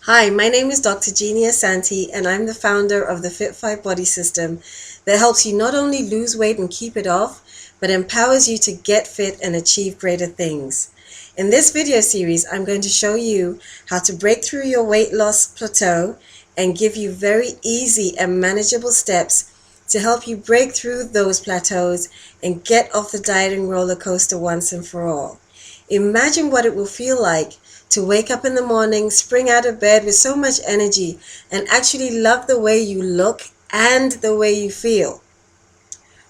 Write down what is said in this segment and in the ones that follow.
Hi, my name is Dr. Jeannie Asante, and I'm the founder of the Fit5Body system that helps you not only lose weight and keep it off, but empowers you to get fit and achieve greater things. In this video series, I'm going to show you how to break through your weight loss plateau and give you very easy and manageable steps to help you break through those plateaus and get off the dieting roller coaster once and for all. Imagine what it will feel like to wake up in the morning, spring out of bed with so much energy, and actually love the way you look and the way you feel.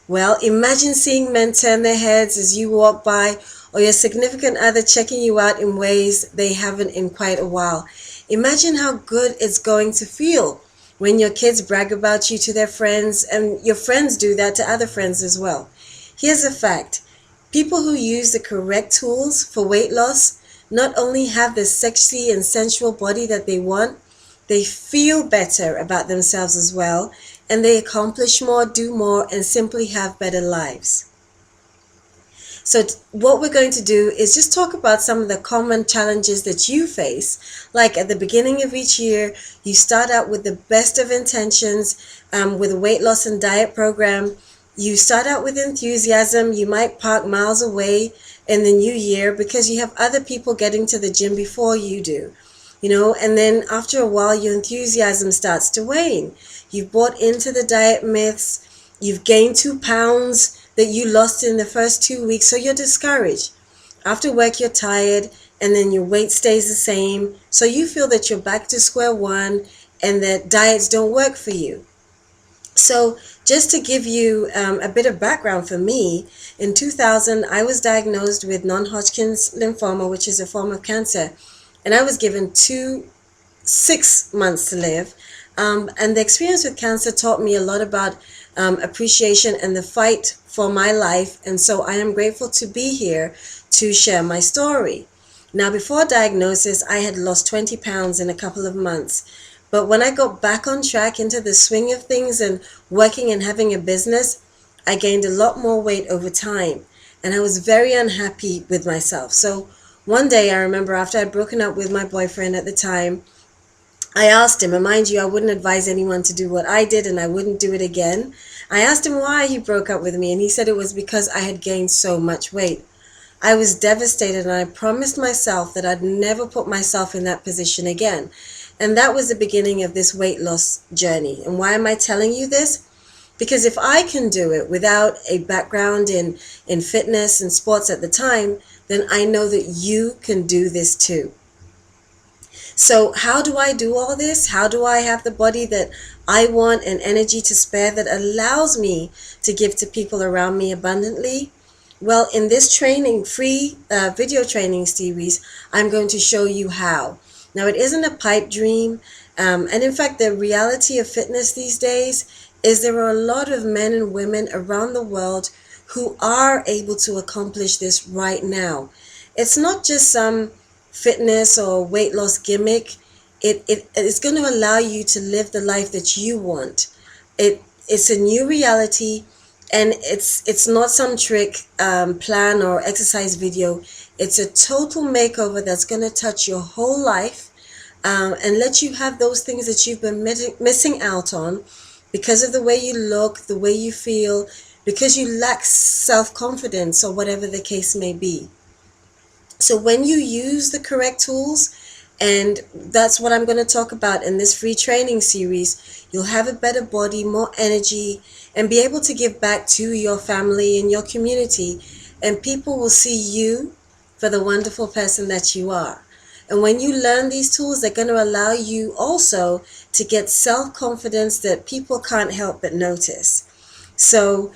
Well, imagine seeing men turn their heads as you walk by, or your significant other checking you out in ways they haven't in quite a while. Imagine how good it's going to feel when your kids brag about you to their friends, and your friends do that to other friends as well. Here's a fact. People who use the correct tools for weight loss not only have the sexy and sensual body that they want, they feel better about themselves as well, and they accomplish more, do more, and simply have better lives. So what we're going to do is just talk about some of the common challenges that you face. Like at the beginning of each year, you start out with the best of intentions with a weight loss and diet program. You start out with enthusiasm. You might park miles away in the new year because you have other people getting to the gym before you do. And then after a while, your enthusiasm starts to wane. You've bought into the diet myths. You've gained 2 pounds that you lost in the first 2 weeks, so you're discouraged. After work, you're tired, and then your weight stays the same, so you feel that you're back to square one and that diets don't work for you. So just to give you a bit of background for me, in 2000, I was diagnosed with non-Hodgkin's lymphoma, which is a form of cancer, and I was given 6 months to live. And the experience with cancer taught me a lot about appreciation and the fight for my life. And so I am grateful to be here to share my story. Now, before diagnosis, I had lost 20 pounds in a couple of months. But when I got back on track into the swing of things and working and having a business, I gained a lot more weight over time. And I was very unhappy with myself. So one day I remember after I'd broken up with my boyfriend at the time, I asked him, and mind you, I wouldn't advise anyone to do what I did, and I wouldn't do it again. I asked him why he broke up with me, and he said it was because I had gained so much weight. I was devastated, and I promised myself that I'd never put myself in that position again. And that was the beginning of this weight loss journey. And why am I telling you this? Because if I can do it without a background in fitness and sports at the time, then I know that you can do this too. So how do I do all this? How do I have the body that I want and energy to spare that allows me to give to people around me abundantly? Well, in this free video training series, I'm going to show you how. Now, it isn't a pipe dream. And in fact, the reality of fitness these days is there are a lot of men and women around the world who are able to accomplish this right now. It's not just some fitness or weight loss gimmick. It is going to allow you to live the life that you want. It's a new reality, and it's not some trick plan or exercise video. It's a total makeover that's going to touch your whole life and let you have those things that you've been missing out on because of the way you look, the way you feel, because you lack self-confidence or whatever the case may be. So when you use the correct tools, and that's what I'm going to talk about in this free training series, you'll have a better body, more energy, and be able to give back to your family and your community. And people will see you for the wonderful person that you are. And when you learn these tools, they're going to allow you also to get self-confidence that people can't help but notice. So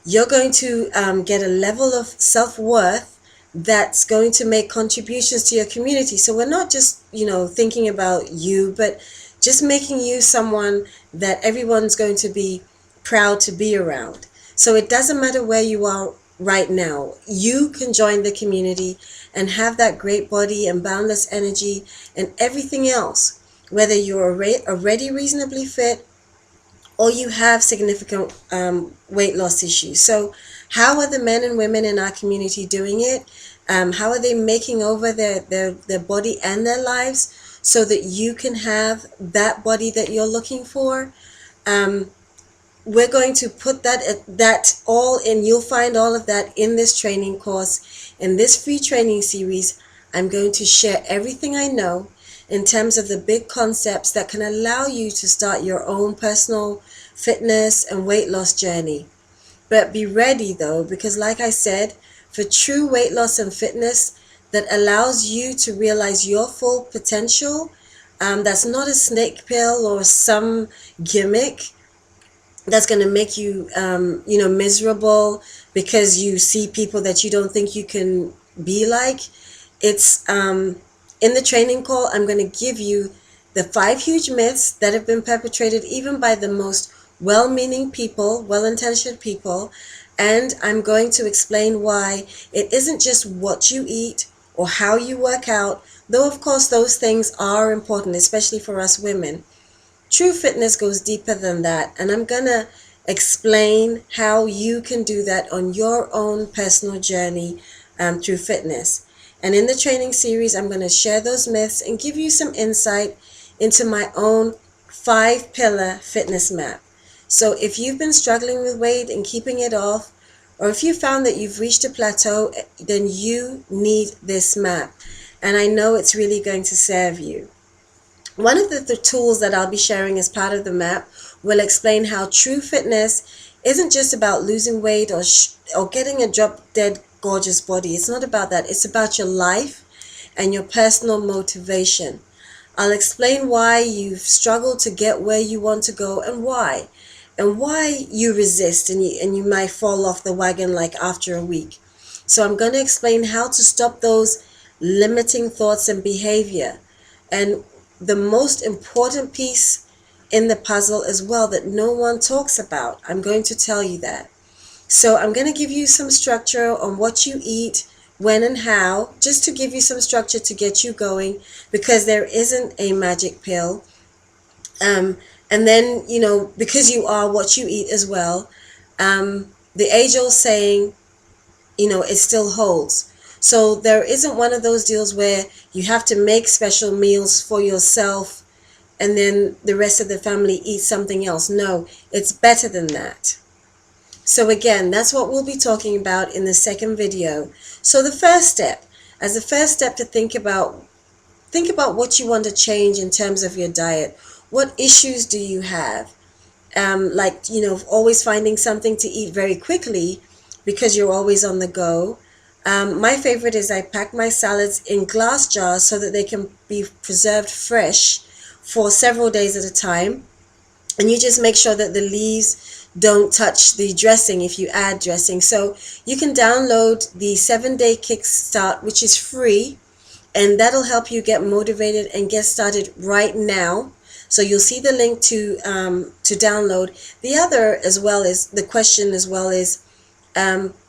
you're going to get a level of self-worth that's going to make contributions to your community. So we're not just, thinking about you, but just making you someone that everyone's going to be proud to be around. So it doesn't matter where you are right now. You can join the community and have that great body and boundless energy and everything else, whether you're already reasonably fit or you have significant weight loss issues. So how are the men and women in our community doing it? How are they making over their body and their lives? so that you can have that body that you're looking for. Um, we're going to put that all in. You'll find all of that in this training course. In this free training series, I'm going to share everything I know in terms of the big concepts that can allow you to start your own personal fitness and weight loss journey. But be ready though, because like I said, for true weight loss and fitness that allows you to realize your full potential, that's not a snake pill or some gimmick that's going to make you, miserable because you see people that you don't think you can be like. It's in the training call, I'm going to give you the 5 huge myths that have been perpetrated even by the most well-meaning people, well-intentioned people, and I'm going to explain why it isn't just what you eat or how you work out, though of course those things are important, especially for us women. True fitness goes deeper than that, and I'm gonna explain how you can do that on your own personal journey through fitness. And in the training series, I'm going to share those myths and give you some insight into my own 5 pillar fitness map. So if you've been struggling with weight and keeping it off, or if you found that you've reached a plateau, then you need this map. And I know it's really going to serve you. One of the tools that I'll be sharing as part of the map will explain how true fitness isn't just about losing weight or getting a drop dead gorgeous body. It's not about that. It's about your life and your personal motivation. I'll explain why you've struggled to get where you want to go and why you resist and you might fall off the wagon like after a week. So I'm going to explain how to stop those limiting thoughts and behavior. And the most important piece in the puzzle as well that no one talks about, I'm going to tell you that. So I'm going to give you some structure on what you eat, when and how, just to give you some structure to get you going, because there isn't a magic pill. And then, because you are what you eat as well, the age-old saying, it still holds. So there isn't one of those deals where you have to make special meals for yourself and then the rest of the family eats something else. No, it's better than that. So again, that's what we'll be talking about in the second video. So the first step to think about what you want to change in terms of your diet. What issues do you have? Always finding something to eat very quickly because you're always on the go. My favorite is I pack my salads in glass jars so that they can be preserved fresh for several days at a time. And you just make sure that the leaves don't touch the dressing if you add dressing. So you can download the 7-day kickstart, which is free, and that'll help you get motivated and get started right now. So you'll see the link to download. The other as well is the question as well is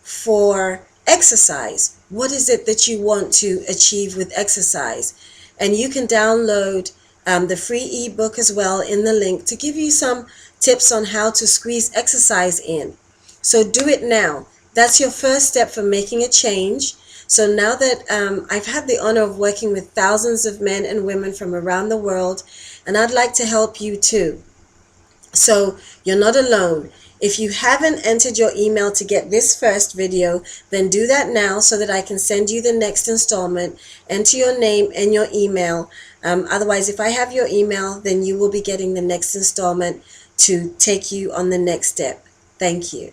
for exercise. What is it that you want to achieve with exercise? And you can download the free ebook as well in the link to give you some tips on how to squeeze exercise in. So do it now. That's your first step for making a change. So now that I've had the honor of working with thousands of men and women from around the world, and I'd like to help you too. So you're not alone. If you haven't entered your email to get this first video, then do that now so that I can send you the next installment. Enter your name and your email. Otherwise, if I have your email, then you will be getting the next installment to take you on the next step. Thank you.